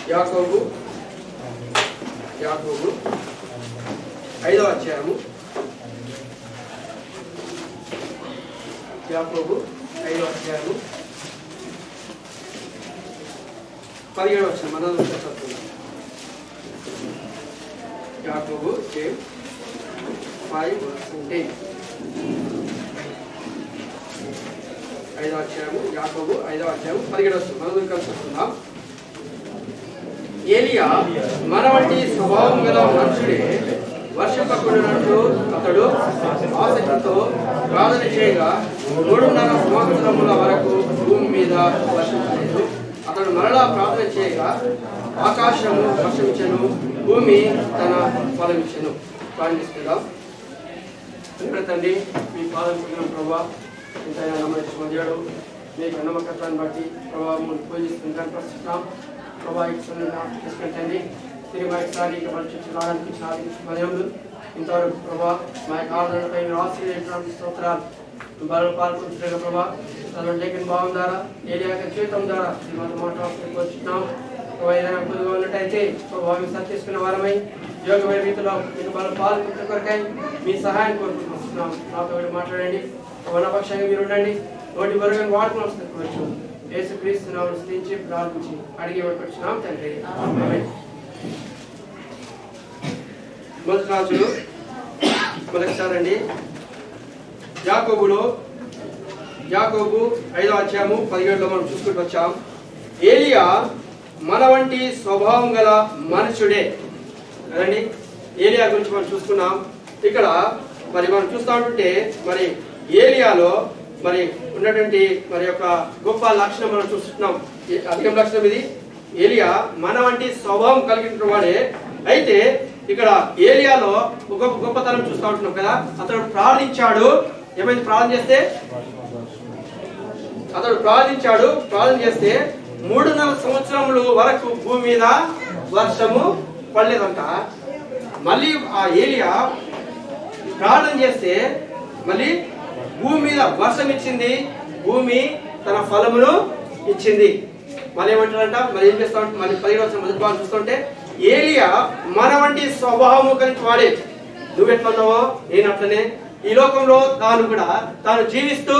యాకోబు 5వ అధ్యాయము యాకోబు 5వ అధ్యాయము 17వ వచనం మనం చదువుకుందాం. యాకోబు 5:10 5వ అధ్యాయము యాకోబు 5వ అధ్యాయం 17వ వచనం మనం చదువుకుందాం. ఏలియా మన వంటి స్వభావం గల మనుషుడే వర్షపకుడినట్లు అతడు ఆసక్తితో ప్రార్థన చేయగా 3.5 సంవత్సరముల వరకు భూమి మీద వర్షించలేదు. అతడు మరలా ప్రార్థన చేయగా ఆకాశము వర్షించెను, భూమి తన ఫలమిచ్చెను. ప్రార్థిస్తున్నాం. తండ్రి, మీ పాదం పొందిన ప్రభావ ఎంతైనా నమ్మకం దేవుడు, మీకు నమ్మకత్వాన్ని బట్టి ప్రభావం పూజిస్తుంది కనిపిస్తున్నాం. ప్రభావ తీసుకుంటండి. తిరిగి మా ఒకసారి పరిచయించడానికి మర్యాదలు ఇంతవరకు ప్రభావ మా యొక్క ఆదరణపై మీరు ఆశ్రయించడానికి స్తోత్రాలు. బలు పాల్పొందుతున్న ప్రభావ లేఖన భావం ద్వారా ఏలియా జీవితం ద్వారా మాతో మాట్లాడుతున్నాం. ప్రభావ ఏదైనా కొద్దిగా ఉన్నట్టయితే ప్రభావ మేము సర్చేసుకున్న వారమై యోగమైన రీతిలో మీకు బలం పాల్పొందుతున్న కొరకై మీ సహాయం కోరుకుంటున్నాం. నాతో మాట్లాడండి. వనపక్షంగా మీరు ఉండండి. నోటి వరకు వాడుకుని వస్తుంది. యేసుక్రీస్తు నామమున స్తుతించి ప్రార్థించి అడిగి వేడుకొచ్చున్నాం తండ్రి. ఆమేన్. మొదటి రాజులు మొదటిసారండి యాకోబు 5వ అధ్యాయము 17లో మనం చూసుకుంటూ వచ్చాం. ఏలియా మన వంటి స్వభావం గల మనుషుడే కదండి. ఏలియా గురించి మనం చూసుకున్నాం. ఇక్కడ మరి మనం చూస్తూ ఉంటుంటే మరి ఏలియాలో మరి ఉన్నటువంటి మరి యొక్క గొప్ప లక్షణం మనం చూస్తున్నాం. అధికం లక్షణం ఇది. ఏలియా మన వంటి స్వభావం కలిగిన వాడే. అయితే ఇక్కడ ఏలియాలో ఒక గొప్పతనం చూస్తూ ఉంటున్నాం కదా. అతడు ప్రార్థించాడు. ఏమైంది? ప్రార్థన చేస్తే 3.5 సంవత్సరముల వరకు భూమి మీద వర్షము పడలేదంట. మళ్ళీ ఆ ఏలియా ప్రార్థన చేస్తే మళ్ళీ భూమి మీద వర్షం ఇచ్చింది, భూమి తన ఫలమును ఇచ్చింది. మళ్ళీ ఏమంటారంట, మరి ఏం చేస్తా ఉంటే మళ్ళీ 17వ వచనం మొదటి భాగం చూస్తుంటే ఏలియా మన వంటి స్వభావము కలిగి వాడే. నువ్వెట్లున్నావో నేను అట్లనే. ఈ లోకంలో తాను జీవిస్తూ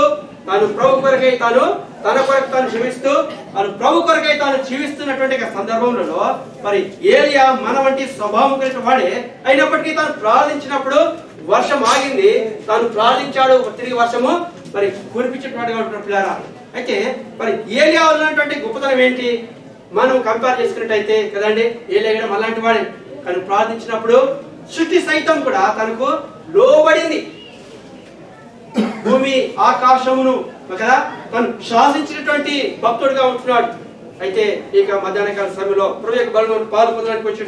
తాను ప్రభు కొరకై తన కొరకు తాను జీవిస్తూ ప్రభు కొరకై తాను జీవిస్తున్నటువంటి సందర్భంలో మరి ఏలియా మన వంటి స్వభావం కలిగిన వాడే. అయినప్పటికీ తాను ప్రార్థించినప్పుడు వర్షం ఆగింది. తాను ప్రార్థించాడు, తిరిగి వర్షము మరి కురిపించినట్టుగా ఉంటున్న పిల్లారా. అయితే మరి ఏలియా ఉన్నటువంటి గొప్పతనం ఏంటి మనం కంపేర్ చేసుకున్నట్టయితే కదండి. ఏలియా అలాంటి వాడే. కానీ ప్రార్థించినప్పుడు సృష్టి సైతం కూడా తనకు లోబడింది. భూమి ఆకాశమును కదా తను శాసించినటువంటి భక్తుడిగా ఉంటున్నాడు. అయితే ఇక మధ్యాహ్నకాల సమయంలో ప్రభు యొక్క బలను పాల్పొందడానికి వచ్చి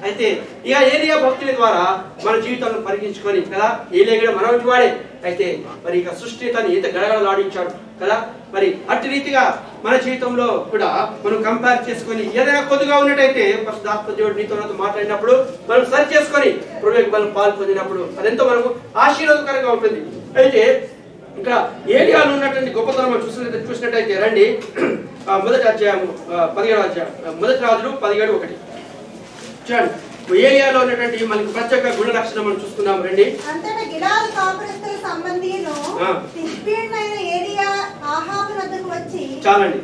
అయితే ఇక ఏలియా భక్తుల ద్వారా మన జీవితాలను పరిగణించుకొని కదా ఏలియా కూడా మనవంటి వాడే. అయితే మరి ఇక సృష్టి తను ఈత గడగడలాడించాడు కదా. మరి అట్టి రీతిగా మన జీవితంలో కూడా మనం కంపేర్ చేసుకొని ఏదైనా కొద్దిగా ఉన్నట్టయితే పరిశుద్ధాత్మ దేవుడు నీతో మాట్లాడినప్పుడు మనం సరి చేసుకొని ప్రభు యొక్క బలం పాల్పొందినప్పుడు అదెంతో మనకు ఆశీర్వాదకరంగా ఉంటుంది. అయితే ఇంకా ఏలియాలో ఉన్నటువంటి గొప్పతనం చూసినట్టయితే రండి. మొదటి అధ్యాయము 17వ అధ్యాయం మొదటి రాజులు 17:1 చూడండి. ఏలియాలో ఉన్నటువంటి మనకి ప్రత్యేక గుణ లక్షణం మనం చూసుకుందాం రండి. అంతటా గిలాదు కాపురస్తుల సంబంధియును తిష్బీయుడైన ఏలియా అహాబు వద్దకు వచ్చి చాలండి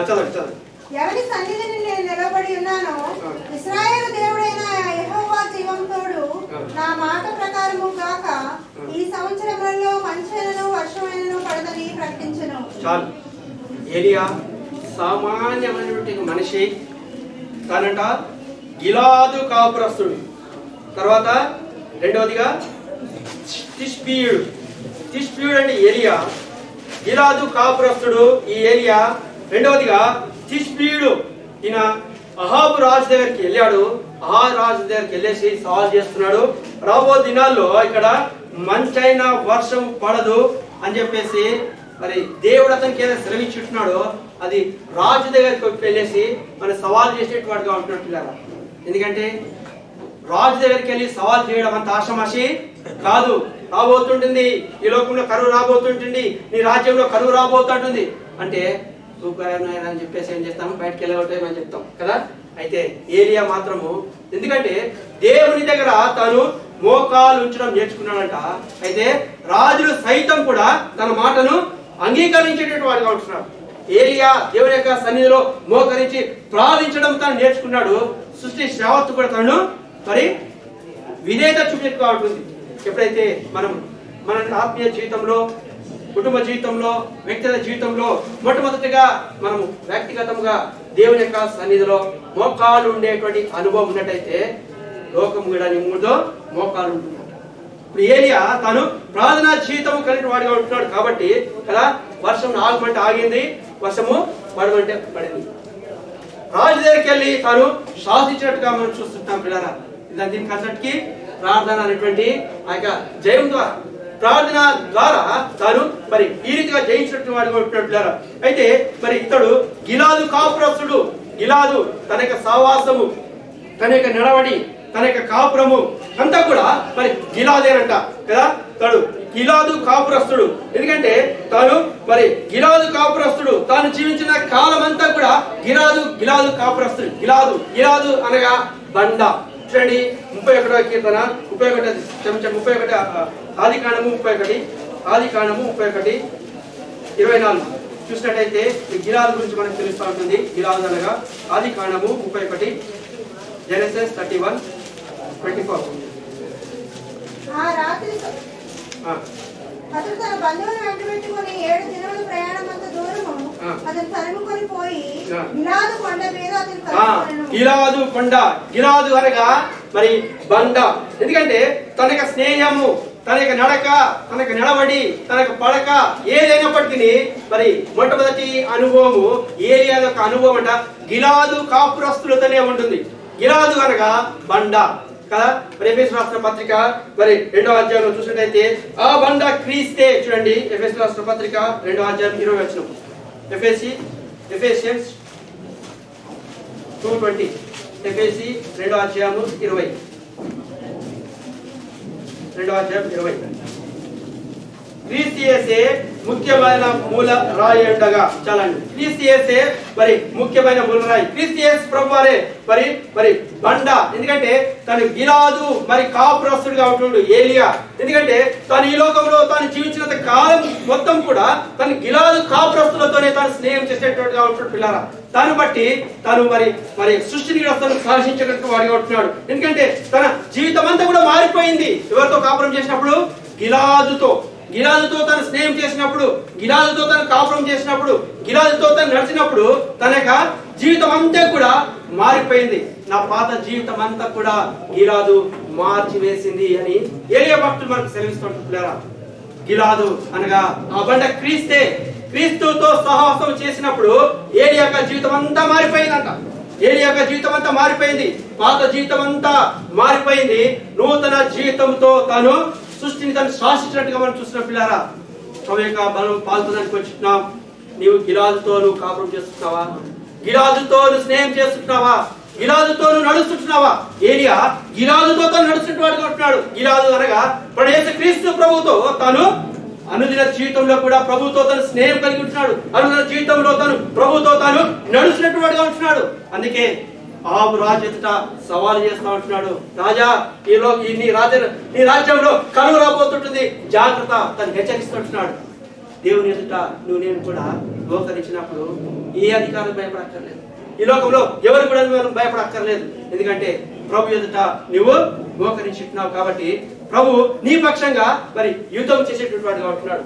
చదవండి. ఎవరి సన్నిధిని నేను నిలబడి ఉన్నానో ఇశ్రాయేలు దేవుడైన యెహోవా జీవంతోడు నా మాట ప్రకారము గాక ఈ సంవత్సరములలో మంచైనను వర్షమైనను పడదని ప్రకటించెను. చాలు. ఏలియా సామాన్యమైనటువంటి మనిషి. కానంట గిలాదు కాపురస్తుడు. తర్వాత రెండవదిగా తిష్బీయుడు అంటే ఏలియా. గిలాదు కాపురస్తుడు ఈ ఏలియా. రెండవదిగా తిష్బీయుడు. ఈయన అహాబు రాజు దగ్గరికి వెళ్ళాడు. అహాబు రాజు దగ్గరికి వెళ్ళేసి సవాల్ చేస్తున్నాడు. రాబో దినాల్లో ఇక్కడ మంచైన వర్షం పడదు అని చెప్పేసి మరి దేవుడు అతనికి ఏదైనా శ్రమించుంటున్నాడో అది రాజు దగ్గరికి వెళ్ళేసి మన సవాల్ చేసేటట్టుగా ఉంటున్నట్టు. ఎందుకంటే రాజు దగ్గరికి వెళ్ళి సవాల్ చేయడం అంత ఆషమాషి కాదు. రాబోతుంటుంది, ఈ లోకంలో కరువు రాబోతుంటుంది, నీ రాజ్యంలో కరువు రాబోతుంటుంది అంటే అని చెప్పేసి ఏం చేస్తాము, బయటకు వెళ్ళగొట్టేమని చెప్తాం కదా. అయితే ఏలియా మాత్రము ఎందుకంటే దేవుని దగ్గర తాను మోకాలు ఉంచడం నేర్చుకున్నాడంట. అయితే రాజులు సైతం కూడా తన మాటను అంగీకరించేటటువంటి వాడుగా ఉంటున్నాడు. ఏలియా దేవుని యొక్క సన్నిధిలో మోకరించి ప్రార్థించడం తాను నేర్చుకున్నాడు. సృష్టి శ్రావత్తు కూడా తను మరి విధేయత చూపినట్టుగా ఉంటుంది. ఎప్పుడైతే మన ఆత్మీయ జీవితంలో, కుటుంబ జీవితంలో, వ్యక్తిగత జీవితంలో మొట్టమొదటిగా మనము వ్యక్తిగతంగా దేవుని యొక్క సన్నిధిలో మోకాలు ఉండేటువంటి అనుభవం ఉన్నట్టయితే లోకం కూడా నీ ముందు మోకాలు ఉంటున్నాడు. ఇప్పుడు ఏలియా తాను ప్రార్థనా జీవితం కలిగిన వాడిగా ఉంటున్నాడు కాబట్టి కదా వర్షం ఆగమంటే ఆగింది, వర్షము పడమంటే పడింది. రాజు దగ్గరికి వెళ్ళి తాను శాసించినట్టుగా మనం చూస్తుంటాం పిల్లరా. దీనికి అంతటికి ప్రార్థన అనేటువంటి ఆ యొక్క జయం ద్వారా, ప్రార్థన ద్వారా తాను మరి ఈ రీతిగా జయించినట్టు వాడిగా ఉంటున్నాడు పిల్లరా. అయితే మరి ఇతడు గిలాదు కాపురస్తుడు. గిలాదు తన యొక్క సావాసము, తన యొక్క నడవడి, తన యొక్క కాపురము అంతా కూడా మరి గిలాదేనంట కదా. తడు గిలాదు కాపురస్తుడు. ఎందుకంటే తాను మరి గిలాదు కాపురస్తుడు. తాను జీవించిన కాలం అంతా కూడా గిలాదు కాపురస్తుడు. గిలాదు అనగా బండ. చూడండి 31వ కీర్తన 31 ఆదికాండము 31:24 చూసినట్టయితే ఈ గిలాదు గురించి మనకు తెలుస్తూ ఉంటుంది. గిలాదు అనగా ఆదికాండము 31 జెనసిస్ 31:24. ఆ రాత్రి అతడు తన బంధువులను వెంటబెట్టుకుని 7 దినముల ప్రయాణమంత దూరము అతను తరుముకొని పోయి గిలాదు కొండ మీద అతను కలుసుకొనెను. గిలాదు అనగా మరి బండ. ఎందుకంటే తన యొక్క స్నేహము, తన యొక్క నడక, తన యొక్క నడవడి, తన యొక్క పడక ఏదైనప్పటికీ మరి మొట్టమొదటి అనుభవము ఏలియా యొక్క అనుభవం అంట గిలాదు కాపురస్తులతోనే ఉంటుంది. గిలాదు అనగా బండ కదా. మరి ఎఫెసీయులకు రాసిన పత్రిక మరి 2వ అధ్యాయంలో చూసినట్లయితే ఆ బండ క్రీస్తే. చూడండి ఎఫెసీయులకు రాసిన పత్రిక 2వ అధ్యాయం 20వ వచనం. ఎఫెసియన్స్ 2:20. ఎఫెసీ 2వ అధ్యాయం 20. 2వ అధ్యాయం 20. క్రీస్తు యేసే ముఖ్యమైన మూల రాయి ఉండగా చాలండి. క్రీస్తు యేసే మరి ముఖ్యమైన మూల రాయి. క్రీస్తు యేసు ప్రభువారే మరి బండ. ఎందుకంటే తను గిలాదు మరి కాపురస్తుడిగా ఉంటున్నాడు ఏలియా. ఎందుకంటే తను ఈ లోకంలో తాను జీవించినంత కాలం మొత్తం కూడా తను గిలాదు కాపురస్తులతోనే తాను స్నేహం చేసేటట్టుగా ఉంటున్నాడు పిల్లారా. దాన్ని బట్టి తాను మరి సృష్టిని తను శాసించేటట్టు వాడిగా ఉంటున్నాడు. ఎందుకంటే తన జీవితం అంతా కూడా మారిపోయింది. ఎవరితో కాపురం చేసినప్పుడు? గిలాదుతో తను స్నేహం చేసినప్పుడు, గిలాదుతో తను కాపురం చేసినప్పుడు, గిలాదుతో తను నడిచినప్పుడు తన యొక్క జీవితం అంతా కూడా మారిపోయింది. నా పాత జీవితం అంతా కూడా గిలాదు మార్చివేసింది అని ఏలియా భక్తులు మనకు సెలవిస్తుంటున్నారా. గిలాదు అనగా ఆ బండ క్రీస్తే. క్రీస్తుతో సహవాసం చేసినప్పుడు ఏలియా యొక్క జీవితం అంతా మారిపోయిందంట. ఏలియా యొక్క జీవితం అంతా మారిపోయింది. పాత జీవితం అంతా మారిపోయింది. నూతన జీవితంతో తాను సృష్టిని తను శాసించినట్టుగా మనం చూసిన పిల్లారా. ప్రభు యొక్క బలం పాల్పొందడానికి వచ్చినాం. నీవు గిలాదుతో కాపురం చేస్తున్నావా? గిలాదుతో స్నేహం చేస్తున్నావా? గిలాదుతో నడుస్తుంటున్నావా? ఏలియా గిలాదుతో తను నడుస్తున్నవాడుగా ఉంటున్నాడు. గిలాదు అనగా క్రీస్తు ప్రభుతో తాను అనుదిన జీవితంలో కూడా ప్రభుతో తను స్నేహం కలిగి ఉంటున్నాడు. అనుదిన జీవితంలో తను ప్రభుతో తాను నడుస్తున్నట్టువాడుగా ఉంటున్నాడు. అందుకే ఆవు రాజు ఎదుట సవాలు చేస్తా ఉంటున్నాడు. రాజా నీ రాజ్యంలో కరువు రాబోతుంటుంది, జాగ్రత్త తను హెచ్చరిస్తుంటున్నాడు. దేవుని ఎదుట నువ్వు నేను కూడా మోకరించినప్పుడు ఏ అధికారం భయపడక్కర్లేదు. ఈ లోకంలో ఎవరు కూడా భయపడక్కర్లేదు. ఎందుకంటే ప్రభు ఎదుట నువ్వు మోకరించున్నావు కాబట్టి ప్రభు నీ పక్షంగా మరి యుద్ధం చేసేటువంటి వాడుగా ఉంటున్నాడు.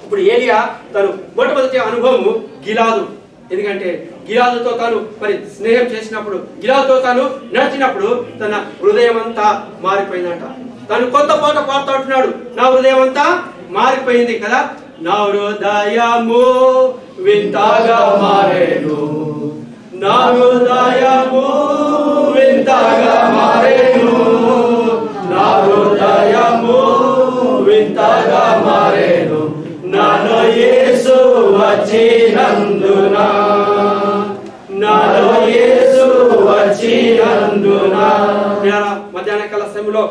ఇప్పుడు ఏలియా తను మొట్టమొదటి అనుభవము గిలాదు. ఎందుకంటే గిలాదుతో తాను మరి స్నేహం చేసినప్పుడు, గిలాదుతో తాను నడిచినప్పుడు తన హృదయం అంతా మారిపోయిందంట. తను కొత్త పాట పాడుతూ ఉంటున్నాడు. నా హృదయం అంతా మారిపోయింది కదా. నా హృదయము వింతగా మారేను, నా హృదయము వింతగా మారేను, నా హృదయము వింతగా మారేను, నాలో యేసు వచ్చినందున, నాలో యేసు వచ్చినందున. మధ్యాహ్న కాల సమయంలో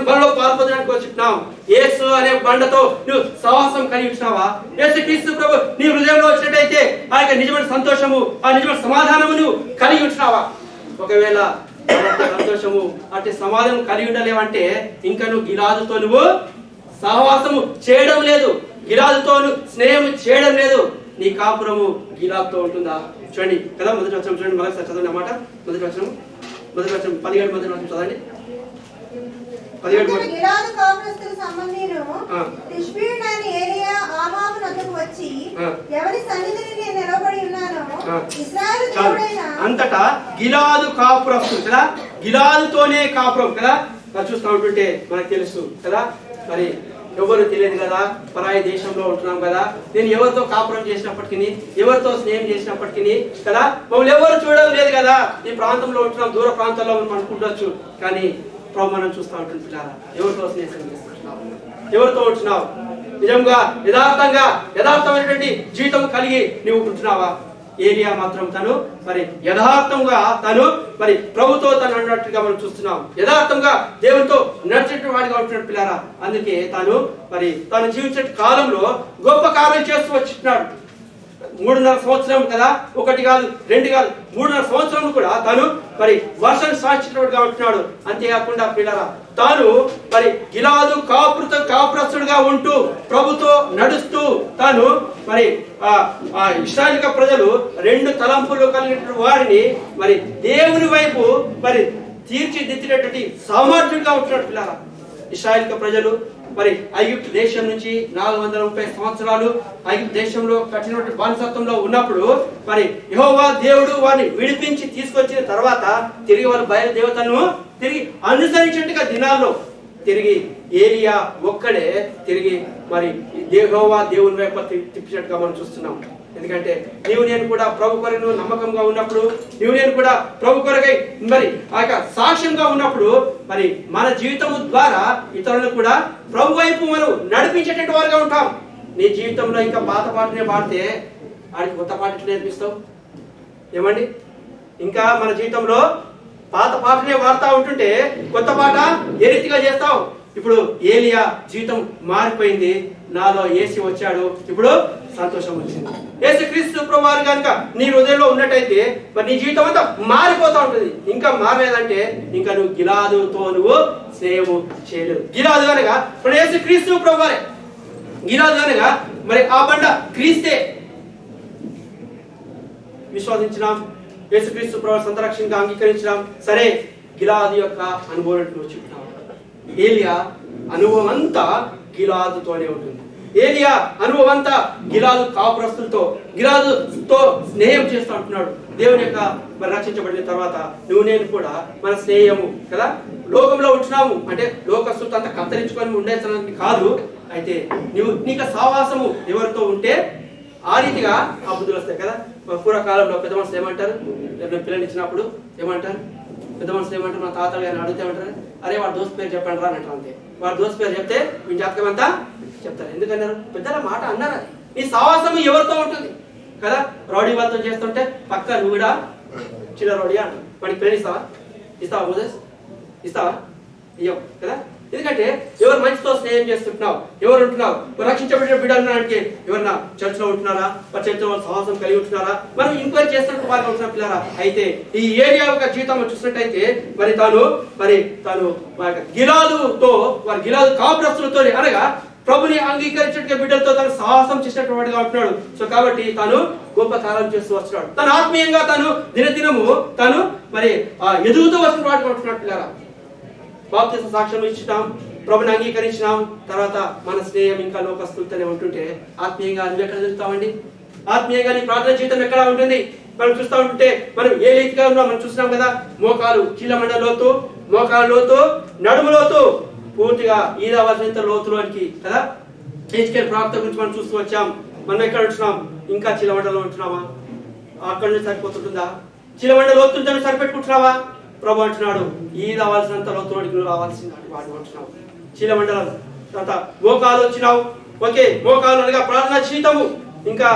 మనలో పాల్పొందడానికి వచ్చినాం. యేసు అనే బండతో నువ్వు సహవాసం కలిగి ఉంటున్నావా? యేసు క్రీస్తు ప్రభు నీ హృదయంలో వచ్చినట్టయితే ఆ యొక్క నిజమైన సంతోషము, ఆ నిజమైన సమాధానము నువ్వు కలిగి ఉంటున్నావా? ఒకవేళ సంతోషము అట్టి సమాధానం కలిగి ఉండలేవంటే ఇంకా నువ్వు గిలాదుతో నువ్వు సహవాసము చేయడం లేదు, గిలాదుతో స్నేహం చేయడం లేదు. నీ కాపురము గిలాదుతో ఉంటుందా? చూడండి కదా, మొదటి వచనం చూడండి, మళ్ళీ చదవండి అన్నమాట. మొదటి వచనం 17 మొదటి వచనం చదవండి. 17 గిలాదు కాపురస్తుల సంబంధీను తిష్బీయుడైన ఏలీయా ఆహాబు నద్దకు వచ్చి, ఎవరి సన్నిధిని నేను నిలబడి ఉన్నానో ఇశ్రాయేలు దేవుడైన అంతటా గిలాదు కాపురస్తులు కదా, గిలాదుతోనే కాపురం కదా. చూస్తూ ఉంటుంటే మనకు తెలుసు కదా, మరి ఎవరు తెలియదు కదా, పరాయి దేశంలో ఉంటున్నాం కదా. నేను ఎవరితో కాపురం చేసినప్పటికీ, ఎవరితో స్నేహం చేసినప్పటికీ కదా, మమ్మల్ని ఎవరు చూడడం లేదు కదా. ఈ ప్రాంతంలో ఉంటున్నాం, దూర ప్రాంతాల్లో మనం అనుకుంటవచ్చు. కానీ ప్రభు మనం చూస్తూ ఉంటుంది, పిల్లారా ఎవరితో స్నేహం చేస్తున్నావు, ఎవరితో ఉంటున్నావు? నిజంగా యథార్థమైనటువంటి జీవితం కలిగి నువ్వు ఉంటున్నావా? ఏలియా మాత్రం తను మరి యథార్థంగా తను మరి ప్రభుతో తను అన్నట్టుగా మనం చూస్తున్నాం. యథార్థంగా దేవునితో నడిచేటువంటి వాడిగా ఉంటున్నాడు పిల్లారా. అందుకే తాను జీవించే కాలంలో గొప్ప కార్యం చేస్తూ వచ్చినాడు. 3.5 సంవత్సరం కదా, 1 కాదు 2 కాదు 3.5 సంవత్సరం కూడా తాను వర్షం సాక్షిగా ఉంటున్నాడు. అంతేకాకుండా పిల్లరా తాను గిలాదు కాపురస్తుడుగా ఉంటూ ప్రభుతో నడుస్తూ తాను ఇశ్రాయేలు ప్రజలు 2 తలంపులు కలిగిన వారిని దేవుని వైపు తీర్చిదిద్దినటువంటి సామర్థ్యంగా ఉంటున్నాడు పిల్లరా. ఇశ్రాయేలు ప్రజలు ఐగుప్తు దేశం నుంచి 430 సంవత్సరాలు ఐగుప్తు దేశంలో కఠినటువంటి బానిసత్వంలో ఉన్నప్పుడు యెహోవా దేవుడు వారిని విడిపించి తీసుకొచ్చిన తర్వాత తిరిగి వారు బయలుదేవతలను తిరిగి అనుసరించేట్టుగా దినాల్లో తిరిగి ఏలియా ఒక్కడే తిరిగి యెహోవా దేవుని వైపు తిప్పినట్టుగా మనం చూస్తున్నాం. ఎందుకంటే నీవు నేను కూడా ప్రభు కొరకు నమ్మకంగా ఉన్నప్పుడు, నీవు నేను కూడా ప్రభు కొరకై సాక్ష్యంగా ఉన్నప్పుడు మన జీవితం ద్వారా ఇతరులను కూడా ప్రభు వైపు మనం నడిపించేటటువంటి వారుగా ఉంటాం. నీ జీవితంలో ఇంకా పాత పాటనే పాడితే ఆడికి కొత్త పాట నేర్పిస్తావు ఏమండి? ఇంకా మన జీవితంలో పాత పాటనే వాడుతూ ఉంటుంటే కొత్త పాట ఏ రీతిగా చేస్తావు? ఇప్పుడు ఏలియా జీవితం మారిపోయింది, నాలో యేసు వచ్చాడు, ఇప్పుడు సంతోషం వచ్చింది. యేసుక్రీస్తు ప్రభువారు కనుక నీ హృదయంలో ఉన్నట్టయితే నీ జీవితం అంతా మారిపోతా ఉంటుంది. ఇంకా మారలేదంటే ఇంకా నువ్వు గిలాదుతో నువ్వు స్నేహము చేయలేవు. గిలాదు అనగా ఇప్పుడు యేసుక్రీస్తు ప్రభువారే. గిలాదు అనగా ఆ బండ క్రీస్తే. విశ్వసించినాం, యేసుక్రీస్తు ప్రభువు సొంత రక్షణగా అంగీకరించినాం. సరే, గిలాదు యొక్క అనుభవం చెప్తున్నాం. ఏలియా అనుభవం అంతా గిలాదుతోనే ఉంటుంది. ఏలియా అనుభవం అంతా గిలాదు కాపురస్తులతో, గిలాదుతో స్నేహం చేస్తూ ఉంటున్నాడు. దేవుని యొక్క రక్షించబడిన తర్వాత నువ్వు నేను కూడా మన స్నేహము కదా, లోకంలో ఉంటున్నాము అంటే లోకస్తులతో అంతా కత్తిరించుకొని ఉండేసరికి కాదు. అయితే నీకు సావాసము ఎవరితో ఉంటే ఆ రీతిగా ఆ బుద్ధులు వస్తాయి కదా. పూర్వకాలంలో పెద్ద మనుషులు ఏమంటారు? పిల్లలు ఇచ్చినప్పుడు ఏమంటారు? పెద్ద మనుషులు ఏమంటారు? మా తాతలు గారిని అడిగితే ఏమంటారు? అరే వాడు దోస్తు పేరు చెప్పండి రా అని అంటారు. అంతే, వాడు దోస్తు పేరు చెప్తే మీ జాతకం అంతా చెప్తారు. ఎందుకన్నారు? పెద్దల మాట అన్నారు. అది నీ సావాసము ఎవరితో ఉంటుంది కదా. రౌడీ వాళ్ళతో చేస్తుంటే పక్క నువ్వు కూడా చిన్న రౌడీ అంటారు. వాడికి పేరు ఇస్తావా మోజెస్? ఇస్తావా? ఇయ్యవు కదా. ఎందుకంటే ఎవరు మంచితో స్నేహం చేస్తుంటున్నావు, ఎవరు ఉంటున్నావు, రక్షించబడిన బిడ్డలకి ఎవరన్నా చర్చలో ఉంటున్నారా, చర్చలో సహవాసం కలిగి ఉంటున్నారా, మనం ఎంక్వైరీ చేస్తున్నట్టు వారికి ఉంటున్న పిల్లరా. అయితే ఈ ఏరియా యొక్క జీవితం చూసినట్టయితే తాను గిలాదు కాపురస్తులతో అనగా ప్రభుని అంగీకరించే బిడ్డలతో తను సాహసం చేసినటువంటి వాడిగా ఉంటున్నాడు. సో కాబట్టి తాను గొప్ప కాలం చేస్తూ వస్తున్నాడు. తను ఆత్మీయంగా తాను దినదినము తాను ఎదుగుతూ వస్తున్న వాడిగా ఉంటున్నాడు పిల్లరా. బాప్తిస్మ సాక్ష్యం ఇచ్చినాం, ప్రభుని అంగీకరించినాం, తర్వాత మన స్నేహం ఇంకా లోకస్తులతోనే ఉంటుంటే ఆత్మీయంగా నువ్వు ఎక్కడ ఎదుగుతామండి? ఆత్మీయంగా నీ ప్రార్థన జీవితం ఎక్కడ ఉంటుంది? మనం చూస్తూ ఉంటుంటే మనం ఏ రీతిగా ఉన్నాం మనం చూస్తున్నాం కదా. మోకాలు చీలమండ లోతు, మోకాలు లోతు, నడుము లోతు, పూర్తిగా ఈదవలసినంత లోతులోనికి కదా. హెచ్కేల్ ప్రాప్త గురించి మనం చూస్తూ వచ్చాం. మనం ఎక్కడ ఉంటున్నాం? ఇంకా చీలమండలో ఉంటున్నామా? అక్కడి నుంచి సరిపోతుంటుందా? చీలమండ లోతుంటే సరిపెట్టుకుంటున్నావా? ప్రభు అంటున్నాడు, ఈది అవ్వాల్సినంత లోతులోనికి నువ్వు రావాల్సింది వాడు అంటున్నావు. చీలమండలం తర్వాత మోకాలు వచ్చినావు, ఓకే, మోకాలు అనగా ప్రార్థన జీవితము. ఇంకా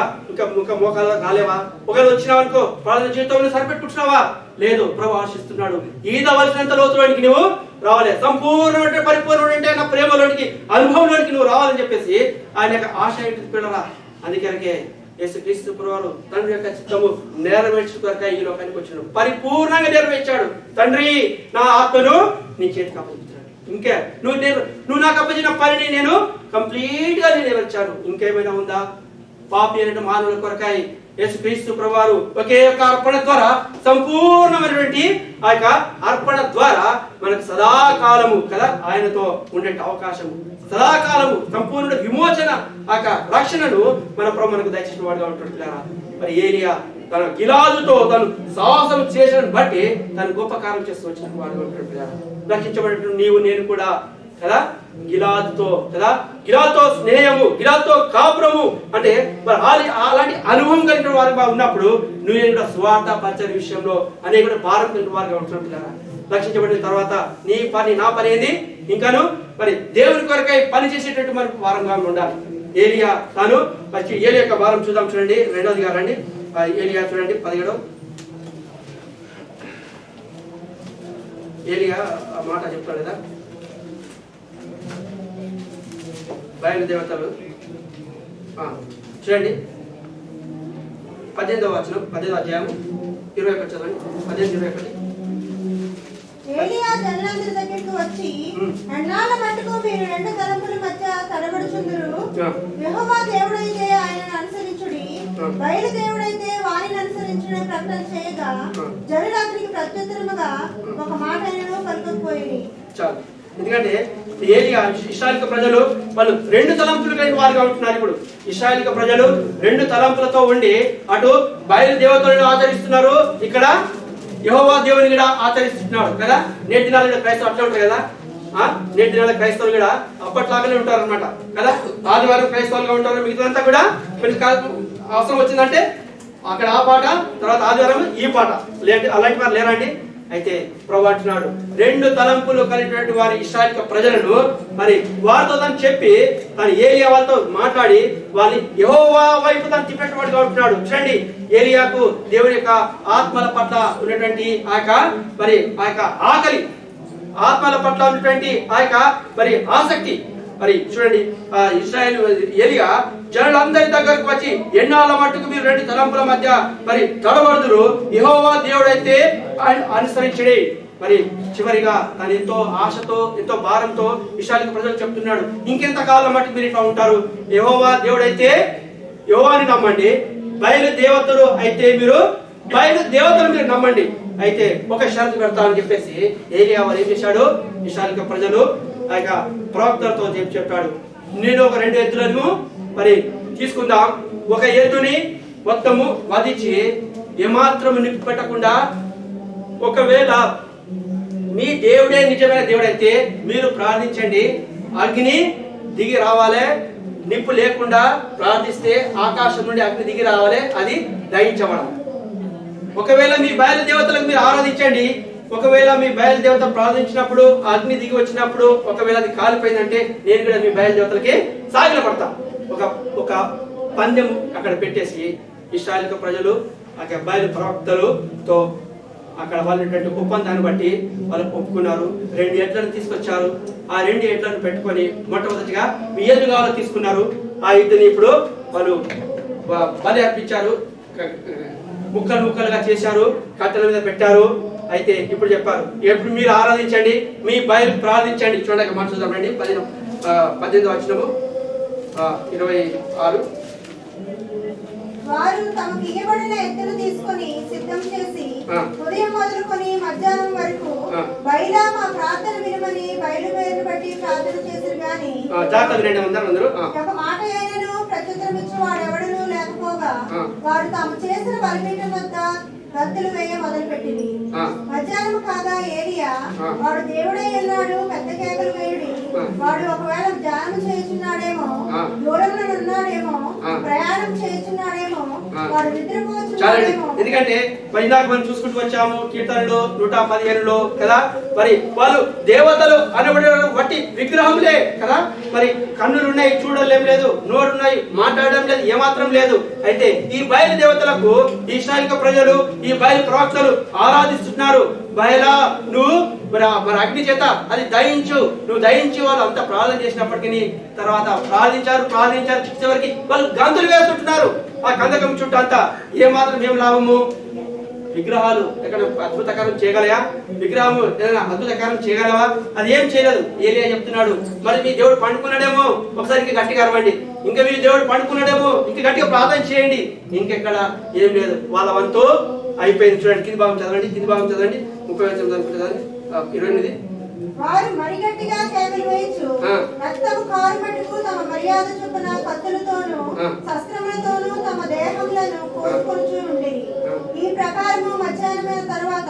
మోకాలు రాలేవా? ఒకవేళ వచ్చినావు అనుకో, ప్రార్థన జీవితంలో సరిపెట్టుకుంటున్నావా? లేదు. ప్రభు ఆశిస్తున్నాడు, ఈది అవ్వాల్సినంత లోతులోనికి నువ్వు రావాలి, సంపూర్ణ పరిపూర్ణ నా ప్రేమలోనికి అనుభవంలోనికి నువ్వు రావాలని చెప్పేసి ఆయన యొక్క ఆశ ఏంటి పిల్లరా. అందుకే యేసుక్రీస్తు ప్రభువారు తండ్రి యొక్క చిత్తము నెరవేర్చు కొరకై ఈ లోకానికి వచ్చాడు. పరిపూర్ణంగా నెరవేర్చాడు. తండ్రి నా ఆత్మను నీ చేతికి అప్పగించాడు. ఇంకా నువ్వు నాకు అప్పగించిన పనిని నేను కంప్లీట్ గా నెరవేర్చాను. ఇంకేమైనా ఉందా? పాపి అయిన మానవుల కొరకై యేసుక్రీస్తు ప్రభువారు ఒకే ఒక అర్పణ ద్వారా, సంపూర్ణమైనటువంటి ఆ యొక్క అర్పణ ద్వారా మనకు సదాకాలము కదా ఆయనతో ఉండే అవకాశము, సదాకాలము సంపూర్ణ విమోచన ఆ యొక్క రక్షణను మన ప్రభు మనకు దయచేసిన వాడుగా ఉంటున్నారా. మరి ఏలియా తన గిలాదుతో తను సాహసం చేసిన బట్టి తను గొప్ప కార్యం చేస్తూ వచ్చిన వాడుగా ఉంటున్నారా. రక్షించబడిన నీవు నేను కూడా కదా గిలాదుతో స్నేహము, గిలాదుతో కాపురము అంటే మరి అలాంటి అనుభవం కలిగిన వారుగా ఉన్నప్పుడు నువ్వు కూడా స్వార్థ పరిచయ విషయంలో అనేక భారం కలిగిన వారుగా ఉంటున్నారా. రక్షించబడిన తర్వాత నీ పని నా పని ఏంది? ఇంకాను మరి దేవుని కొరకై పని చేసేటట్టు మనకు వారంగా ఉండాలి. ఏలియా తాను ఏలియా యొక్క భారం చూద్దాం. చూడండి 2వ అధ్యాయం రండి. ఏలియా చూడండి 17. ఏలియా ఆ మాట చెప్తాడు కదా, బయలుదేవతలు చూడండి 18వ వచనం, 18వ అధ్యాయం 21 చదవండి. 18-21. ఏలియా జనులందరి దగ్గరికి వచ్చి, ఎన్నాళ్ళ మట్టుకు మీరు 2 తలంపుల మధ్య తడబడుచుందురు? యెహోవా దేవుడైతే ఆయనను అనుసరించుడి, బయలు దేవుడైతే వారిని అనుసరించుడి ప్రకటన చేయగా జనులు అతనికి ప్రత్యుత్తరముగా ఒక మాట అయినను పలుకకపోయింది. చాలు. ఎందుకంటే ఏలియా ఇశ్రాయేలు ప్రజలు వాళ్ళు 2 తలంపులు కలిగిన వారుగా ఉంటున్నారు. ఇప్పుడు ఇశ్రాయేలు ప్రజలు 2 తలంపులతో ఉండి అటు బయలు దేవతలను ఆచరిస్తున్నారు, ఇక్కడ యెహోవా దేవుని కూడా ఆచరిస్తున్నాడు కదా. నేటి దినాల క్రైస్తవులు అట్లా ఉంటారు కదా. నేటి దినాల క్రైస్తవులు కూడా అప్పట్లాగానే ఉంటారు అనమాట కదా. ఆదివారం క్రైస్తవులుగా ఉంటారు, మిగతాదంతా కూడా అవసరం వచ్చిందంటే అక్కడ ఆ పాట, తర్వాత ఆదివారం ఈ పాట. అలాంటి వారు లేరండి. అయితే ప్రభు అంటున్నాడు 2 తలంపులు కలిగినటువంటి వారి ఇశ్రాయేలు ప్రజలను మరి వారితో తను చెప్పి తను ఏలియా వాళ్ళతో మాట్లాడి వాళ్ళని యెహోవా వైపు తను తిప్పినట్టు వాడుగా ఉంటున్నాడు. చూడండి ఏలియాకు దేవుని యొక్క ఆత్మల పట్ల ఉన్నటువంటి ఆ యొక్క ఆకలి, ఆత్మల పట్ల ఉన్నటువంటి ఆ యొక్క మరి ఆసక్తి. మరి చూడండి ఇశ్రాయేలు ఏలియా జనులందరి దగ్గరకు వచ్చి, ఎన్నాళ్ళ మట్టుకు మీరు 2 తలంపుల మధ్య మరి తడబడుదురు, యెహోవా దేవుడైతే అనుసరించడే. మరి చివరిగా తను ఎంతో ఆశతో ఎంతో భారంతో ఇశ్రాయేలు ప్రజలు చెప్తున్నాడు, ఇంకెంత కాలం మట్టుకు మీరు ఇట్లా ఉంటారు? యెహోవా దేవుడైతే యెహోవాని నమ్మండి, బయలు దేవతలు అయితే మీరు నమ్మండి. అయితే ఒక షరతు పెడతామని చెప్పేసి ఏలియా వారు ఏం చేశాడు? ఇశ్రాయేలు ప్రజలు ఆ యొక్క ప్రవక్తలతో చెప్పాడు, నేను ఒక 2 ఎద్దులను మరి తీసుకుందాం, ఒక ఎద్దుని మొత్తము వధించి ఏమాత్రం నిప్పు పెట్టకుండా, ఒకవేళ మీ దేవుడే నిజమైన దేవుడైతే మీరు ప్రార్థించండి, అగ్ని దిగి రావాలి, నిప్పు లేకుండా ప్రార్థిస్తే ఆకాశం నుండి అగ్ని దిగి రావాలి, అది దహించబడాలి. ఒకవేళ మీ బయలు దేవతలకు మీరు ఆరాధించండి, ఒకవేళ మీ బయలుదేవత ప్రార్థించినప్పుడు అగ్ని దిగి వచ్చినప్పుడు ఒకవేళ అది కాలిపోయిందంటే నేను కూడా మీ బయలుదేవతలకి సాగిల పడతా. ఒక పందెం అక్కడ పెట్టేసి ఇశ్రాయేలు ప్రజలు అక్కడ బయలు ప్రవక్తలతో అక్కడ వాళ్ళటువంటి ఒప్పందాన్ని బట్టి వాళ్ళు ఒప్పుకున్నారు. 2 ఎడ్లను తీసుకొచ్చారు. ఆ 2 ఎడ్లను పెట్టుకొని మొట్టమొదటిగా మీ ఎదురుగా తీసుకున్నారు. ఆ ఎద్దుని ఇప్పుడు వాళ్ళు బలి అర్పించారు, ముక్కలుగా చేశారు, కట్టెల మీద పెట్టారు. అయితే ఇప్పుడు చెప్పారు, ఎప్పుడు మీరు ఆరాధించండి, మీ బయలు ప్రార్థించండి. చూడక మాట చూద్దామండి 18వ వచనము 26. వారు తమకు ఇవ్వబడిన ఎద్దులు తీసుకొని సిద్ధం చేసి ఉదయం మొదలుకొని మధ్యాహ్నం వరకు బయలా మా ప్రార్థన వినమని బయలుదేరి బట్టి ప్రార్థన చేశారు గాని ఒక మాట అయినను ప్రత్యుత్తరం ఇచ్చిన వాడెవడను లేకపోగా వారు తాము చేసిన బలిపీఠం వద్ద గద్దెలు వేయ మొదలు పెట్టింది. మధ్యాహ్నం కాగా ఏలియా వాడు దేవుడై ఉన్నాడు పెద్ద కేకలు వేయుడి, వాడు ఒకవేళ ధ్యానం చేస్తున్నాడేమో, దూరంలో ఉన్నాడేమో, ప్రయాణం చేస్తున్నాడేమో, వాడు నిద్రపోతున్నాడేమో. ఎందుకంటే ఇందాక మనం చూసుకుంటూ వచ్చాము కీర్తనలో 115లో కదా, మరి వాళ్ళు దేవతలు అనబడే వట్టి విగ్రహంలే కదా. మరి కన్నులు ఉన్నాయి, చూడలేం లేదు, నోరున్నాయి, మాట్లాడడం లేదు, ఏమాత్రం లేదు. అయితే ఈ బయలు దేవతలకు ఇశ్రాయేలు ప్రజలు, ఈ బయలు ప్రవక్తలు ఆరాధిస్తున్నారు. బయలా నువ్వు మరి అగ్ని చేత అది దయించు, నువ్వు దయించి వాళ్ళు అంతా ప్రార్థన చేసినప్పటికీ తర్వాత ప్రార్థించారు చివరికి వాళ్ళు గంతులు వేస్తుంటున్నారు ఆ కందకం చుట్టూ అంతా. ఏమాత్రం ఏం లాభము? విగ్రహాలు ఎక్కడ అద్భుతకారం చేయగలయా? విగ్రహము ఏదైనా అద్భుతకారం చేయగలవా? అది ఏం చేయలేదు. ఏలియా చెప్తున్నాడు, మరి మీ దేవుడు పండుకున్నాడేమో, ఒకసారి ఇంకా గట్టిగా అరవండి. ఇంకా మీ దేవుడు పండుకున్నాడేమో, ఇంకా గట్టిగా ప్రార్థన చేయండి. ఇంకెక్కడ ఏం లేదు, వాళ్ళ వంతు అయిపోయింది. చూడండి, కింది భాగం చదవండి, 28. వారు మరిగట్టిగా కేకలు వేయచ్చు, రక్తము కారుమట్టుకు తమ మర్యాద చొప్పున కత్తులతోనూ శస్త్రములతోనూ తమ దేహములను కోరుకొనుచు ఉండేది. ఈ ప్రకారము మధ్యాహ్నమైన తరువాత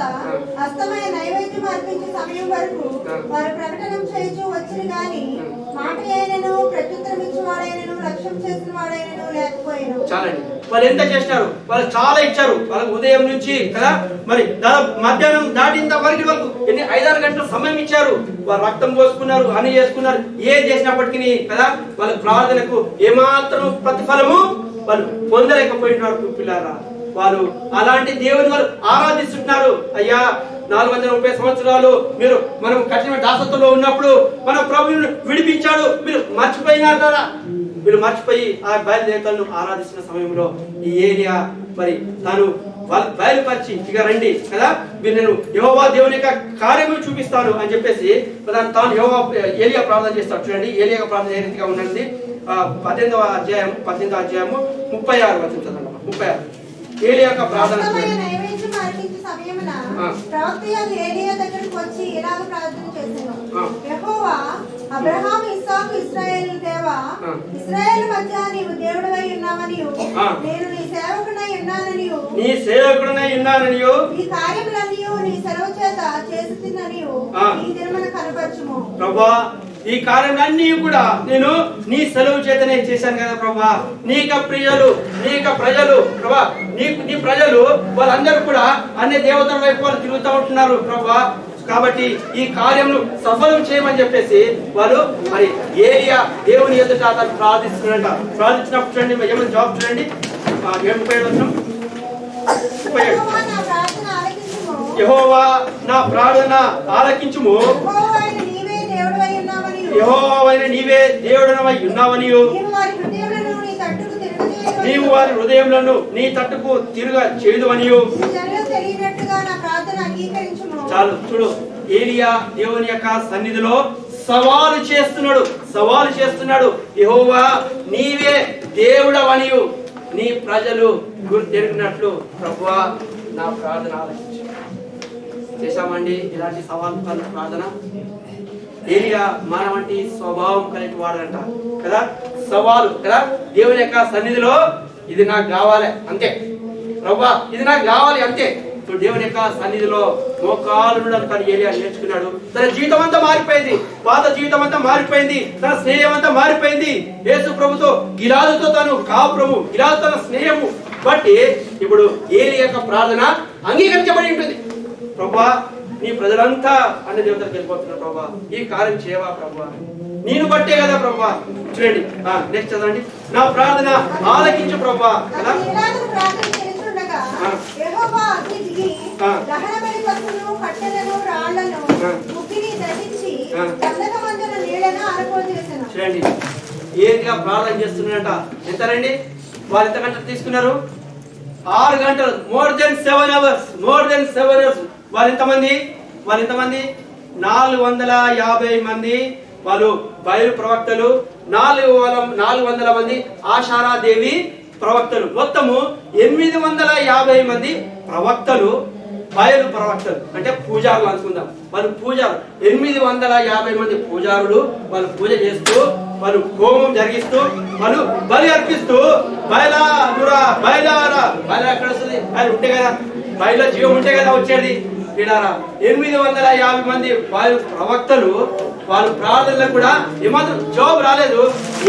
అస్తమయ నైవేద్యం అర్పించే సమయం వరకు వారు ప్రకటన చేయుచు వచ్చిన గాని మాట అయినను ప్రత్యుత్తరం ఇచ్చేవాడైనను లక్ష్యం చేసిన వాడైనను లేకపోయాను. చాలండి. వాళ్ళు ఎంత చేసినారు? వాళ్ళు చాలా ఇచ్చారు. వాళ్ళకి ఉదయం నుంచి కదా, మరి మధ్యాహ్నం దాటింత వరకు 5-6 గంటల సమయం ఇచ్చారు. వాళ్ళు రక్తం పోసుకున్నారు, అని చేసుకున్నారు. ఏం చేసినప్పటికీ కదా, వాళ్ళ ప్రార్థనకు ఏమాత్రం ప్రతిఫలము వాళ్ళు పొందలేకపోయినారు. పిల్లరా, వాళ్ళు అలాంటి దేవుని వాళ్ళు ఆరాధిస్తున్నారు. అయ్యా, 430 సంవత్సరాలు మనం కఠిన దాసత్వంలో ఉన్నప్పుడు మన ప్రభువును విడిపించాడు, మీరు మర్చిపోయినారు కదా. వీళ్ళు మర్చిపోయి ఆ బయలుదేవతలను ఆరాధిస్తున్న సమయంలో ఈ ఏలియా మరి తాను వాళ్ళు బయలుపరిచి, ఇక రండి కదా, మీరు నేను యెహోవా దేవుని యొక్క కార్యము చూపిస్తాను అని చెప్పేసి తాను ఏలియా ప్రార్థన చేస్తాడు. చూడండి, ఏలియా ప్రార్థన ఏ రీతిగా ఉన్నది. 18వ అధ్యాయము 36 వచనం. 36 ఏలియా యొక్క ప్రార్థన. యెహోవా, అబ్రహాము, ఇస్సాకు, ఇశ్రాయేలు దేవా, ఇశ్రాయేలు మధ్య నీవు దేవుడవై ఉన్నావనియు నేను నీ సేవకుడనై ఉన్నాననియు ఈ కార్యములన్నీయు నీ సెలవు చేత చేస్తున్ననియు ఈ దినమున కనపరచుము. ప్రభువా, ఈ కార్యాలన్నీ కూడా నేను నీ సెలవు చేతనే చేశాను కదా ప్రభా. నీక ప్రజలు ప్రభా, నీ ప్రజలు వాళ్ళందరూ కూడా అన్ని దేవతల వైపు వాళ్ళు తిరుగుతూ ఉంటున్నారు ప్రభా. కాబట్టి ఈ కార్యమును సఫలం చేయమని చెప్పేసి వాళ్ళు మరి ఏలియా దేవుని ఎదుట అతను ప్రార్థిస్తున్నాడంట. ప్రార్థించినప్పుడు చూడండి, ఏమైనా జవాబు చూడండి. 77 యెహోవా నా ప్రార్థన ఆలకించుము, యెహోవా నీవే దేవుడవై ఉన్నావనియు నీవు వారి హృదయములను నీ తట్టుకు తిరుగా చేయుదువనియు. చాలు చూడు, ఏలియా దేవుని యొక్క సన్నిధిలో సవాలు చేస్తున్నాడు. యెహోవా నీవే దేవుడవనియు నీ ప్రజలు గుర్తెరిగినట్లు ప్రభువా నా ప్రార్థన ఆలకించు. చేశామండి ఇలాంటి సవాలు ప్రార్థన. ఏలియా మన వంటి స్వభావం కలిగి వాడంట కదా, సవాలు కదా, దేవుని యొక్క సన్నిధిలో ఇది నాకు కావాలి అంతే ప్రభువా, ఇది నాకు కావాలి అంతే. దేవుని యొక్క సన్నిధిలో మోకాలు తను ఏలియా నేర్చుకున్నాడు. తన జీవితం అంతా మారిపోయింది, పాత జీవితం అంతా మారిపోయింది, తన స్నేహం అంతా మారిపోయింది. యేసు ప్రభుతో గిలాదుతో తను కాపురము, గిలాదు తన స్నేహము బట్టి ఇప్పుడు ఏలియా యొక్క ప్రార్థన అంగీకరించబడి ఉంటుంది. ప్రభువా, నీ ప్రజలంతా అన్ని దేవతలకు వెళ్ళిపోతున్నారు ప్రభా, ఈ కార్యం చేయవా ప్రభా, నేను బట్టే కదా ప్రభా. చూడండి, నెక్స్ట్ చదవండి. నా ప్రార్థన ఆలకించు ప్రభా కదా. చూడండి, ఏదిగా ప్రార్థన చేస్తున్నాడంట. ఎంతనండి వాళ్ళు ఎంత గంటలు తీసుకున్నారు? 6 గంటలు. More than 7 hours. వాళ్ళు ఎంతమంది? 450 మంది వాళ్ళు బయలు ప్రవక్తలు, 400 మంది ఆషారాదేవి ప్రవక్తలు, మొత్తము 850 మంది ప్రవక్తలు, బయలు ప్రవక్తలు అంటే పూజారులు అనుకుందాం. వాళ్ళు పూజారు 850 మంది పూజారులు. వాళ్ళు పూజ చేస్తూ, వాళ్ళు హోమం జరిగిస్తూ, వాళ్ళు బలి అర్పిస్తూ, బయలారా ఎక్కడ వస్తుంది? అది ఉంటే కదా, బయలు జీవం ఉంటే కదా వచ్చేది. 850 మంది వాళ్ళు ప్రవక్తలు, వాళ్ళు ప్రార్థనలకు కూడా ఏమాత్రం జవాబు రాలేదు.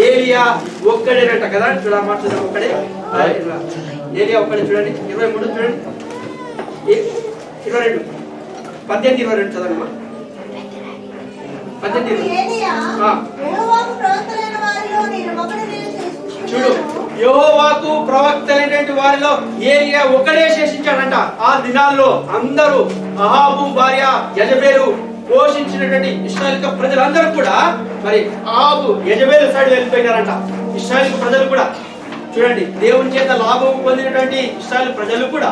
ఏలియా ఒక్కడేనట కదా. చూడమంటున్నాం, ఒక్కడే ఏలియా ఒక్కడే. చూడండి 23 చూడండి, 22 18 22 చదవమ్మా. 18 చూడు, యెహోవాకు ప్రవక్తలైనటువంటి వారిలో ఏలియా ఒకడే శేషించాడంట. ఆ దినాల్లో అందరూ అహాబు భార్య యెజబెలు పోషించినటువంటి ఇశ్రాయేలు ప్రజలందరూ కూడా మరి ఆబు యెజబెలు సైడ్ వెళ్ళిపోయినారంట. ఇశ్రాయేలు ప్రజలు కూడా చూడండి, దేవుని చేత లాభం పొందినటువంటి ఇశ్రాయేలు ప్రజలు కూడా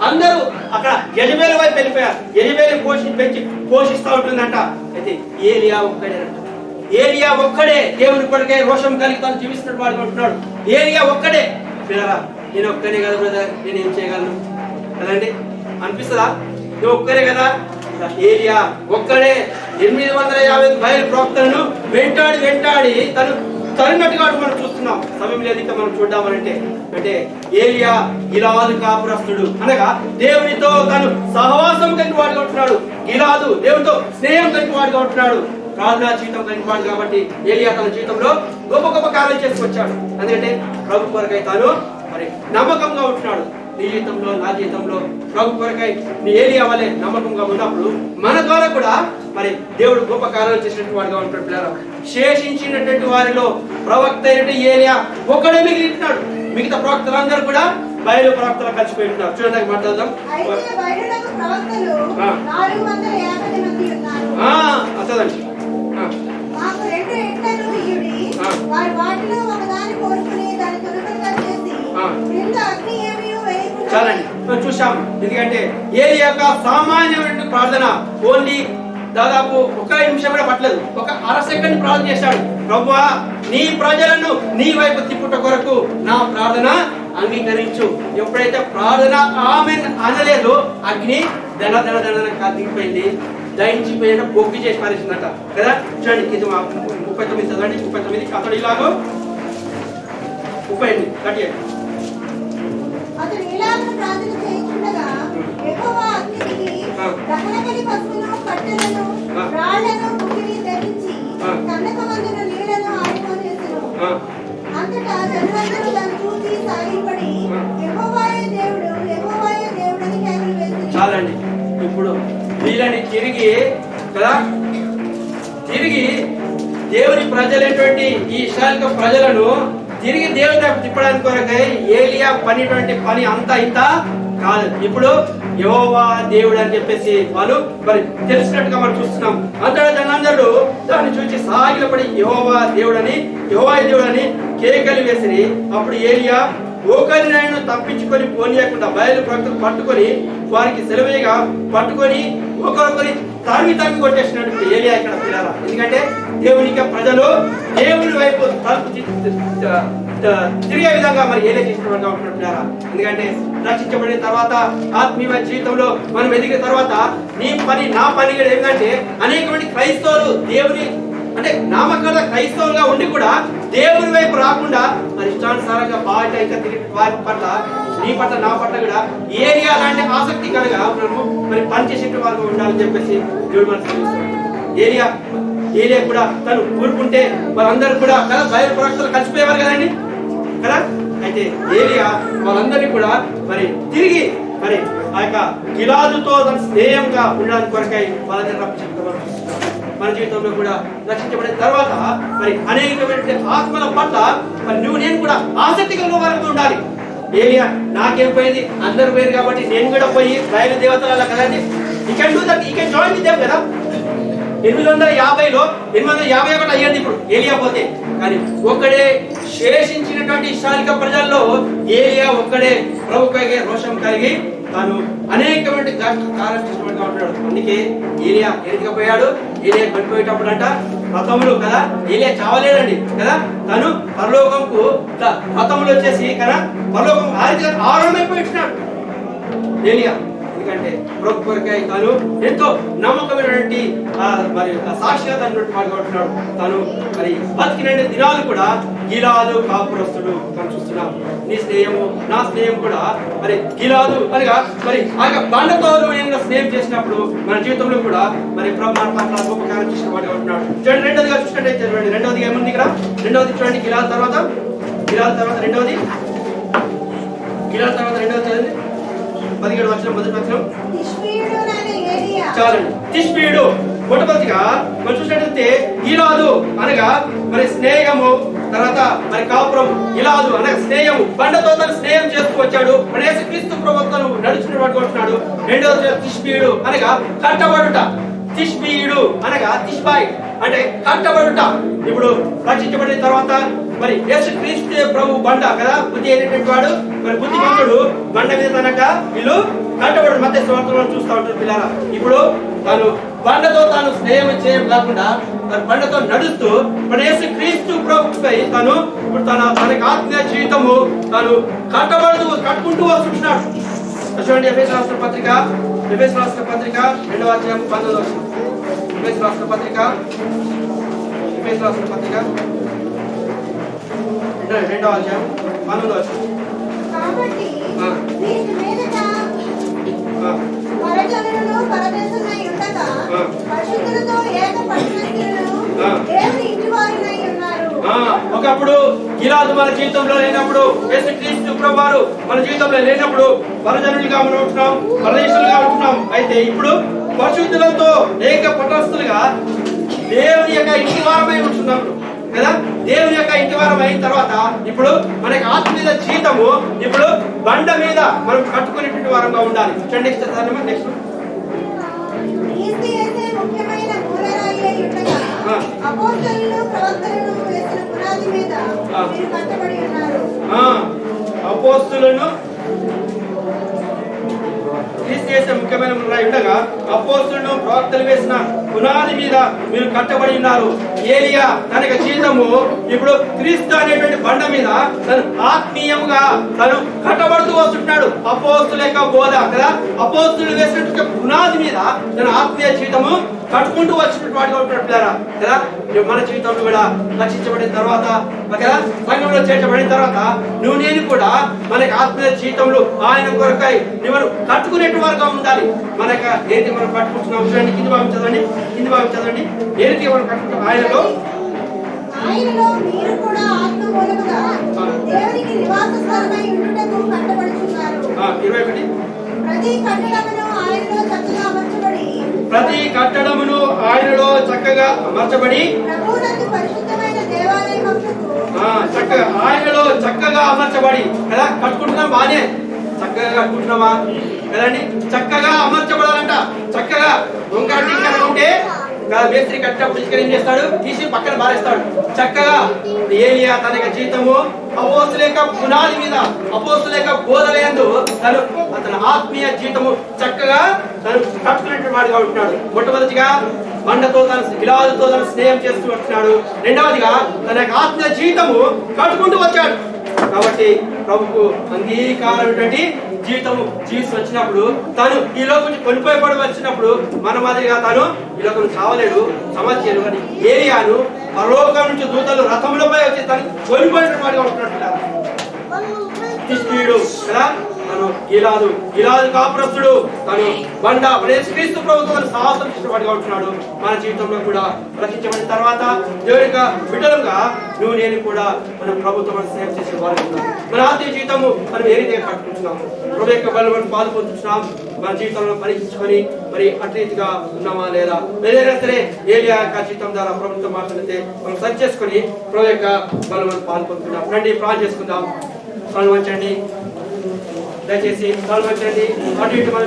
అందరూ అక్కడ యెజబెలు వైపు వెళ్ళిపోయారు. యెజబెలు పోషిస్తూ ఉంటుందంట. అయితే ఏలియా ఒక్కడేనంట. ఏలియా ఒక్కడే దేవుని కొరకే రోషం కలిగి తాను జీవిస్తున్నట్టు వాడు అంటున్నాడు. ఏలియా ఒక్కడే. పిల్లరా, నేను ఒక్కనే కదా బ్రదర్, నేనేం చేయగలను కదండి అనిపిస్తుందా? నువ్వు ఒక్కరే కదా. ఏలియా ఒక్కడే 850 బయలు ప్రవక్తలను వెంటాడి తను తరినట్టుగా మనం చూస్తున్నాం. సమయం లేదు ఇంకా మనం చూద్దామనంటే. అంటే ఏలియా గిలాదు కాపురస్తుడు, అనగా దేవునితో తను సహవాసం కలిగి వాడుగా ఉంటున్నాడు. గిలాదు దేవునితో స్నేహం కలిగి వాడుగా ఉంటున్నాడు. ప్రార్థనా జీవితం కలిగి వాడు కాబట్టి ఏలియా తన జీవితంలో గొప్ప గొప్ప కార్యాలు చేసుకొచ్చాడు. ఎందుకంటే ప్రభు కొరకై తాను మరి నమ్మకంగా ఉంటున్నాడు. నీ జీవితంలో, నా జీవితంలో ప్రభు కొరకై నీ ఏలియా వలె నమ్మకంగా ఉన్నప్పుడు మన ద్వారా కూడా మరి దేవుడు గొప్ప కార్యాలు చేసినట్టు వాడుగా ఉంటాడు. పిల్లలు, శేషించినటువంటి వారిలో ప్రవక్త అయినట్టు ఏలియా ఒక్కడే మిగిలింటున్నాడు. మిగతా ప్రవక్తలందరూ కూడా బయలు ప్రవక్తలు కలిసిపోయింటున్నారు. చూడండి, మాట్లాడదాం. అసలండి చాలండి, చూసాం. ఎందుకంటే ఏలియా యొక్క సామాన్యమైన ప్రార్థన ఓన్లీ దాదాపు 1 నిమిషం కూడా పట్టలేదు. ఒక అర సెకండ్ ప్రార్థన చేశాడు. ప్రభువా, నీ ప్రజలను నీ వైపు తిప్పుట కొరకు నా ప్రార్థన అంగీకరించు. ఎప్పుడైతే ప్రార్థన ఆమెన్ అనలేదు, అగ్ని దన దన దన దిగిపోయింది, దయించిపోయిన బొగ్గు చేసి పారేసిందట కదా. చూడండి, ఇది 39 చదవండి. 39 అతడు ఇలాగో 38 38. అతడు ఇలాగ ప్రార్థన చేయుచుండగా యెహోవా అగ్ని దిగి దహనబలి పశువును, కట్టెలను, రాళ్లను, భూమిని ధరించి కన్నకమందున నీళ్లను ఆరిపోజేసెను. అంతటా జనులందరూ దాన్ని చూసి సాగిలపడి యెహోవాయే దేవుడు, యెహోవాయే దేవుడని కేకలు వేసిరి. చాలండి. ఇప్పుడు వీళ్ళని తిరిగి దేవుని ప్రజలైనటువంటి ఈ ఇశ్రాయేలు ప్రజలను తిరిగి దేవుని వైపు తిప్పడానికి కొరకై ఏలియా పని అంతా ఇంత కాదు. ఇప్పుడు యెహోవా దేవుడు అని చెప్పేసి వాళ్ళు మరి తెలిసినట్టుగా మనం చూస్తున్నాం. అంతటా జనులందరూ దాన్ని చూసి సాగిలపడి యెహోవా దేవుడని కేకలు వేసిరి. అప్పుడు ఏలియా ఒకరినైనా తప్పించుకొని పోనీయకుండా బయలు ప్రవక్తలు పట్టుకొని వారికి సెలవేగా పట్టుకొని ఒకరొకరి తరిమి కొట్టేసినట్టు ఏలియా ఇక్కడ పిల్లరా. ఎందుకంటే దేవునికి ప్రజలు దేవుని వైపు తిరిగే విధంగా మరి ఏలియా చేసినట్టుగా ఉంటున్నారా. ఎందుకంటే రక్షించబడిన తర్వాత ఆత్మీయ జీవితంలో మనం ఎదిగిన తర్వాత నీ పని నా పని కూడా ఏంటంటే అనేకమంది క్రైస్తవులు దేవుని అంటే నామకాల క్రైస్తవులుగా ఉండి కూడా దేవుని వైపు రాకుండా మరి ఇష్టానుసారంగా బాట ఇంకా తిరిగి వారి పట్ల నీ పట్ల నా పట్ల కూడా ఏరియా లాంటి ఆసక్తి కలగా మనము మరి పనిచేసేట వాళ్ళు ఉండాలని చెప్పేసి దేవుడు మనకు సూచిస్తున్నాడు. ఏలియా కూడా తను ఊరుకుంటే వాళ్ళందరూ కూడా కదా బయలు ప్రవక్తలు కలిసిపోయేవారు కదండి కదా. అయితే ఏలియా వాళ్ళందరినీ కూడా మరి తిరిగి మరి ఆ యొక్క గిలాదుతో తన స్నేహంగా ఉండడానికి కొరకై వాళ్ళని రక్షించడం. మన జీవితంలో కూడా రక్షించబడిన తర్వాత మరి అనేకమైన ఆత్మల పట్ల మరి నువ్వు నేను కూడా ఆసక్తి కలిగిన వారికి ఉండాలి. ఏలియా నాకేం పోయింది, అందరూ పోయింది కాబట్టి నేను కూడా పోయి బయలు దేవతల కదండి. ఈ కెన్ డూ దట్, ఈ కెన్ జాయిన్ విత్ దెమ్ కదా. 850లో 851 అయ్యింది ఇప్పుడు ఏలియా పోతే. కానీ ఒక్కడే శేషించినటువంటి ఇశ్రాయేలు ప్రజల్లో ఏలియా ఒక్కడే ప్రభువుకి రోషం కలిగి తాను అనేకమైన కార్యం చేసినట్టుగా ఉంటాడు. అందుకే ఏలియా ఎదిగిపోయాడు. ఏలియా పడిపోయేటప్పుడు అంట రథములు కదా, ఏలియా చావలేడండి కదా, తను పరలోకంకు రథములు వచ్చేసి కదా పరలోకం ఆరంభమైపోయినాడు ఏలియా. ఎందుకంటే ప్రభు కొరకై తాను ఎంతో నమ్మకమైనటువంటి మరి సాక్షిగా పాల్గొంటున్నాడు. తాను మరి బతికిన దినాలు కూడా గిలాదు కాపురస్తుడు మనం చూస్తున్నాం. నీ స్నేహము నా స్నేహం కూడా మరి గిలాదు అనగా మరి ఆ యొక్క బండతో స్నేహం చేసినప్పుడు మన జీవితంలో కూడా మరి ప్రభు మన పట్ల గొప్ప కార్యం చేసిన వాడు ఉంటున్నాడు. చూడండి, రెండోదిగా చూసినట్టయితే చూడండి, రెండోది ఏముంది ఇక్కడ? రెండవది చూడండి, గిలాదు తర్వాత రెండవది 17 వచనం మొదటి వచనం చాలండి. తిష్బీయుడు మొట్టమొదటిగా మనం చూసినట్లయితే గిలాదు అనగా మరి స్నేహము, తర్వాత మరి కాపురం. గిలాదు అనగా స్నేహము, బండతో తన స్నేహం చేస్తూ వచ్చాడు. మన యేసుక్రీస్తు ప్రభువును నడుచుకుని పట్టుకుంటున్నాడు. రెండవది తిష్బీయుడు అనగా కట్టబడుట. తిష్బీయుడు అనగా తిష్బాయ్ అంటే కట్టబడుట. ఇప్పుడు రచించబడిన తర్వాత మరి యేసు క్రీస్తు ప్రభు బండ కదా, బుద్ధి అయినటువంటి వాడు మరి బుద్ధిమంతుడు బండ మీద తనక వీళ్ళు కట్టబడు. మధ్య స్వార్థంలో చూస్తూ ఉంటారు పిల్లల. ఇప్పుడు తాను బండతో తాను స్నేహం చేయడం కాకుండా బండతో నడుస్తూ మన యేసు క్రీస్తు ప్రభుపై తను ఇప్పుడు తనకి ఆత్మీయ జీవితము తాను కట్టుకుంటూ వస్తున్నాడు. చూడండి ఎఫెసీయులకు రాసిన పత్రిక 2వ అధ్యాయం 19వ వచనం. ఎఫెసీయులకు రాసిన పత్రిక 2వ అధ్యాయం 19వ వచనం. కాబట్టి వీటి మీదట పరజనులను పరదేశులై ఉండగా పరిశుద్ధులతో ఏక పట్టణస్థులను దేవుని ఇంటివారులై ఉన్నారు. ఒకప్పుడు గిలాదు మన జీవితంలో లేనప్పుడు, యేసుక్రీస్తు ప్రభువారు మన జీవితంలో లేనప్పుడు పరజనులుగా మనం ఉంటున్నాం, పరదేశులుగా ఉంటున్నాం. అయితే ఇప్పుడు పరిశుద్ధులతో ఏక పట్టణస్థులుగా దేవుని యొక్క ఇంటి వారమై ఉంటున్నాం కదా. దేవుని యొక్క ఇంటి వారం అయిన తర్వాత ఇప్పుడు మనకి ఆత్మీయ జీవితము ఇప్పుడు బండ మీద మనం కట్టుకునేటువంటి వారంగా ఉండాలి. నెక్స్ట్ ముఖ్యమైన మూలరాయి అయి ఉండగా అపోస్తలులు ప్రవక్తలను వేసిన పునాది మీద మీరు కట్టబడి ఉన్నారు. అపోస్తలులను క్రీస్తు ముఖ్యమైన మూలరాయి ఉండగా అపోస్తలులను ప్రవక్తలు వేసిన పునాది మీద మీరు కట్టబడి ఉన్నారు. ఏలియా తన జీవితము ఇప్పుడు క్రీస్తు అనేటువంటి బండ మీద తను ఆత్మీయంగా తను కట్టబడుతూ వస్తున్నాడు. అపోస్తుల యొక్క బోధ కదా, అపోస్తులు వేసినటువంటి పునాది మీద తన ఆత్మీయ జీవితము కట్టుకుంటూ వచ్చినటువంటి వాటిగా ఉంటున్నాడు కదా. మన జీవితంలో కూడా రక్షించబడిన తర్వాత కదా, సంఘంలో చేర్చబడిన తర్వాత నువ్వు నేను కూడా మనకి ఆత్మీయ జీవితంలో ఆయన కొరకై నువ్వు కట్టుకునేటువంటి వారుగా ఉండాలి. మనక ఏంటి మనం కట్టుకుంటున్నాం చూడండి. కింది భాగం చదవండి. ఏంటి మనం కట్టుకుంటాం? ఆయనలో మీరు కూడా ఆత్మ మూలముగా దేవునికి నివాస స్థలమై ఉండుటకు కట్టబడుచున్నారు. 21 ప్రతి కట్టడమును ఆయనలో చక్కగా అమర్చబడి ప్రభువునందు పరిశుద్ధమైన దేవాలయమునకు చక్కగా ఆయనలో చక్కగా అమర్చబడి కదా. కట్టుకుంటున్నాం బానే, చక్కగా కట్టుకుంటున్నామా కదండి. చక్కగా అమర్చబడాలంట. చక్కగా దొంగటి ఉంటే మేస్త్రి కట్టినప్పుడు ఇసుక ఏం చేస్తాడు, తీసి పక్కన బారేస్తాడు. చక్కగా ఏలియా తన జీవితము అపోస్తుల పునాది మీద, అపోస్తుల బోధలందు తన ఆత్మీయ జీవితము చక్కగా తను కట్టుకునేటువంటి వాడిగా ఉంటున్నాడు. మొట్టమొదటిగా బండతో గిలాదుతో స్నేహం చేస్తూ వస్తున్నాడు. రెండవదిగా తన ఆత్మీయ జీవితము కట్టుకుంటూ వచ్చాడు. కాబట్టి ప్రభుకు అంగీకారమైనటువంటి జీవితము జీవిస్తూ వచ్చినప్పుడు తను ఈ లోకం కొనిపోయబడి వచ్చినప్పుడు మన మాదిరిగా తాను ఈ లోకం చావలేడు, సమాజం అని ఏలియాను పరలోకం నుంచి దూతలు రథములపై వచ్చి తను కొనిపోయిన వాడిగా ఉంటున్నట్టు కదా. తను గిలాదు కాపురస్తుడు, తను బండ క్రీస్తు ప్రభుత్వం సాహసం చేసిన వాడిగా ఉంటున్నాడు. మన జీవితంలో కూడా రక్షించబడిన తర్వాత దేవుడిగా బిడ్డలుగా నువ్వు నేను కూడా మన ప్రభుత్వం సేవ చేసే వారు ఉన్నాం. మన ఆత్మీయ జీవితము మనం ఏ రీతిగా కట్టుకుంటున్నాము, ప్రభు యొక్క బలం పాల్పొందుతున్నాం. మన జీవితంలో పరీక్షించుకొని మరి అట్రీతిగా ఉన్నామా లేదా, ఏదైనా సరే ఏలియా యొక్క జీవితం ద్వారా ప్రభుత్వం మాట్లాడితే మనం సరి చేసుకొని ప్రభు యొక్క బలం పాల్పొందుతున్నాం. రండి ప్రార్థన చేసుకుందాం. తలవంచండి, దయచేసి తలవంచండి. అటు ఇటు మనం